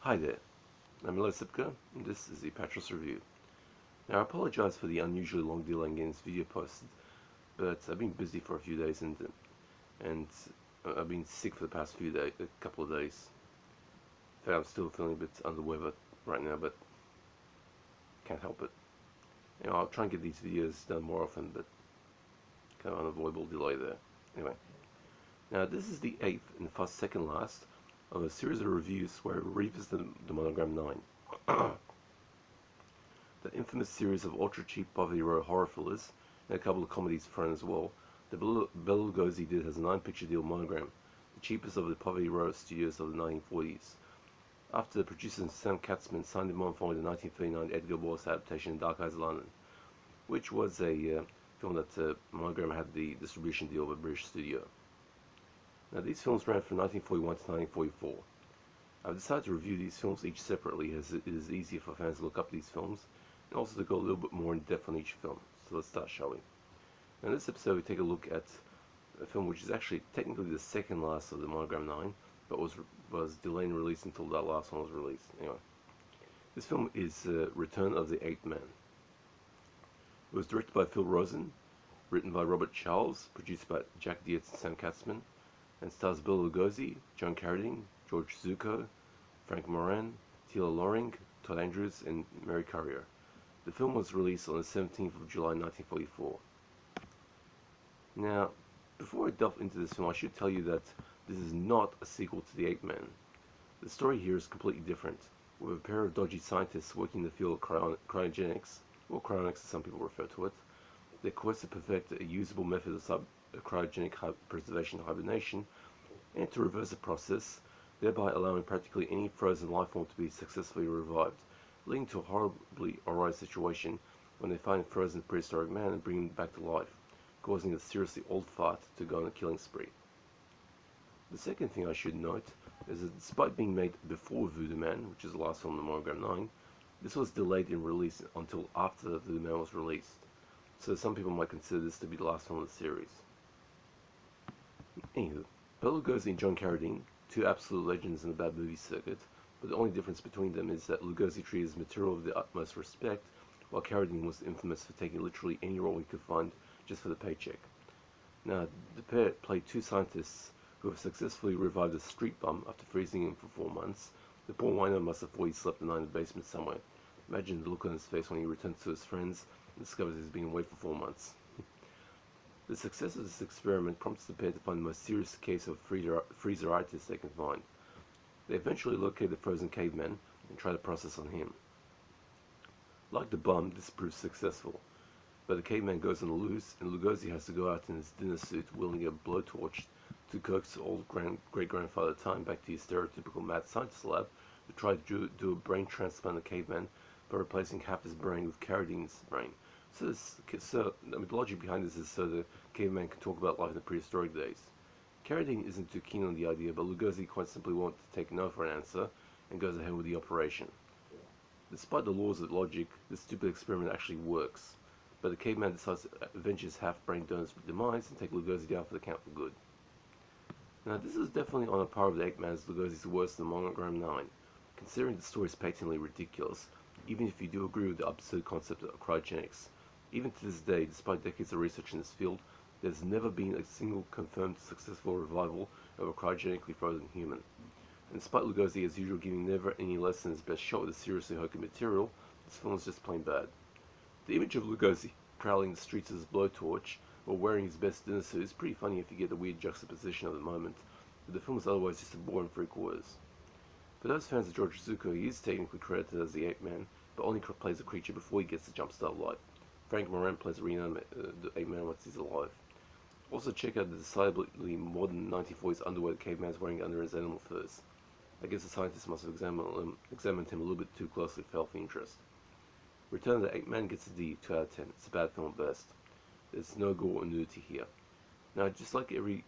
Hi there, I'm Losipka, and this is the Apatros review. Now I apologize for the unusually long delay in getting this video posted, but I've been busy for a few days and I've been sick for the past a couple of days. In fact, I'm still feeling a bit under the weather right now, but can't help it. I'll try and get these videos done more often, but kind of unavoidable delay there. Anyway, now this is the 8th and second last of a series of reviews where I revisit the Monogram 9. The infamous series of ultra-cheap Poverty Row horror fillers, and a couple of comedies thrown as well, that Bela Lugosi did has a 9-picture deal Monogram, the cheapest of the Poverty Row studios of the 1940s. After the producer Sam Katzman signed him on following the 1939 Edgar Wallace adaptation Dark Eyes of London, which was a film that Monogram had the distribution deal of a British studio. Now these films ran from 1941 to 1944. I've decided to review these films each separately as it is easier for fans to look up these films and also to go a little bit more in depth on each film. So let's start, shall we? Now in this episode we take a look at a film which is actually technically the second last of the Monogram 9, but was delayed in release until that last one was released. Anyway, this film is Return of the Ape Man. It was directed by Phil Rosen, written by Robert Charles, produced by Jack Dietz and Sam Katzman, and stars Bela Lugosi, John Carradine, George Zucco, Frank Moran, Tila Loring, Todd Andrews, and Mary Currier. The film was released on the 17th of July 1944. Now, before I delve into this film, I should tell you that this is not a sequel to The Ape Man. The story here is completely different, with a pair of dodgy scientists working in the field of cryogenics, or cryonics as some people refer to it. Their quest to perfect a usable method of cryogenic preservation and hibernation, and to reverse the process, thereby allowing practically any frozen life form to be successfully revived, leading to a horribly awry situation when they find a frozen prehistoric man and bring him back to life, causing a seriously old fart to go on a killing spree. The second thing I should note is that despite being made before Voodoo Man, which is the last film in the Monogram 9, this was delayed in release until after Voodoo Man was released, so some people might consider this to be the last film of the series. Anywho, Bela Lugosi and John Carradine, two absolute legends in the bad movie circuit, but the only difference between them is that Lugosi treated his material with the utmost respect, while Carradine was infamous for taking literally any role he could find just for the paycheck. Now, the pair played two scientists who have successfully revived a street bum after freezing him for 4 months. The poor wino must have thought he slept the night in the basement somewhere. Imagine the look on his face when he returns to his friends and discovers he's been away for 4 months. The success of this experiment prompts the pair to find the most serious case of freezeritis they can find. They eventually locate the frozen caveman and try the process on him. Like the bum, this proves successful, but the caveman goes on the loose, and Lugosi has to go out in his dinner suit wielding a blowtorch to coax old great-grandfather Time back to his stereotypical mad scientist lab to try to do a brain transplant on the caveman by replacing half his brain with Carradine's brain. So the logic behind this is so the caveman can talk about life in the prehistoric days. Carradine isn't too keen on the idea, but Lugosi quite simply won't take no for an answer and goes ahead with the operation. Despite the laws of logic, this stupid experiment actually works, but the caveman decides to avenge his half-brain donor's demise and take Lugosi down for the count for good. Now this is definitely on a par with the Ape Man as Lugosi's worse than Monogram 9, considering the story is patently ridiculous, even if you do agree with the absurd concept of cryogenics. Even to this day, despite decades of research in this field, there's never been a single confirmed successful revival of a cryogenically frozen human. And despite Lugosi as usual giving never any less than his best shot with a seriously hokey material, this film is just plain bad. The image of Lugosi prowling the streets with his blowtorch or wearing his best dinner suit is pretty funny if you get the weird juxtaposition of the moment, but the film is otherwise just a bore in 3/4. For those fans of George Zucco, he is technically credited as the Ape Man, but only plays the creature before he gets the jumpstart life. Frank Moran plays the Ape Man once he's alive. Also check out the decidedly modern 1940s underwear the caveman is wearing under his animal furs. I guess the scientists must have examined him a little bit too closely for health interest. Return of the Ape Man gets a D, 2 out of 10. It's a bad film at best. There's no gore or nudity here. Now, just like every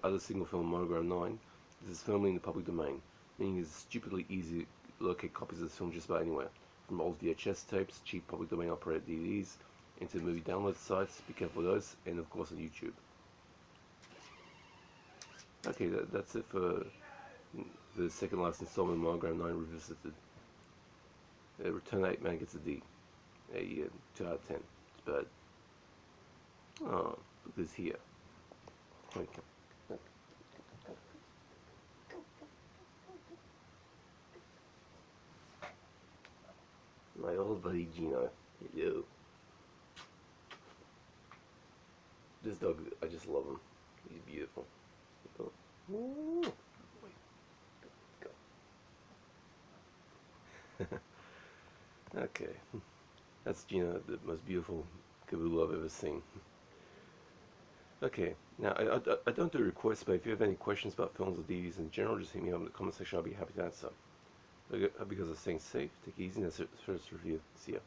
other single film in Monogram 9, this is firmly in the public domain, meaning it's stupidly easy to locate copies of this film just about anywhere, from old VHS tapes, cheap public domain operated DVDs, into movie download sites, be careful of those, and of course on YouTube. Okay, that's it for the the second last installment, Monogram 9 Revisited. Return Ape Man gets a D. A 2 out of 10. It's bad. Oh, look at this here. Okay. My old buddy Gino. Hello. This dog, I just love him. He's beautiful. Ooh. Go. Okay. That's Gino, the most beautiful Kabulu I've ever seen. Okay, now I don't do requests, but if you have any questions about films or DVDs in general, just hit me up in the comment section. I'll be happy to answer. Hope you guys are staying safe. Take it easy. That's it for this review. See ya.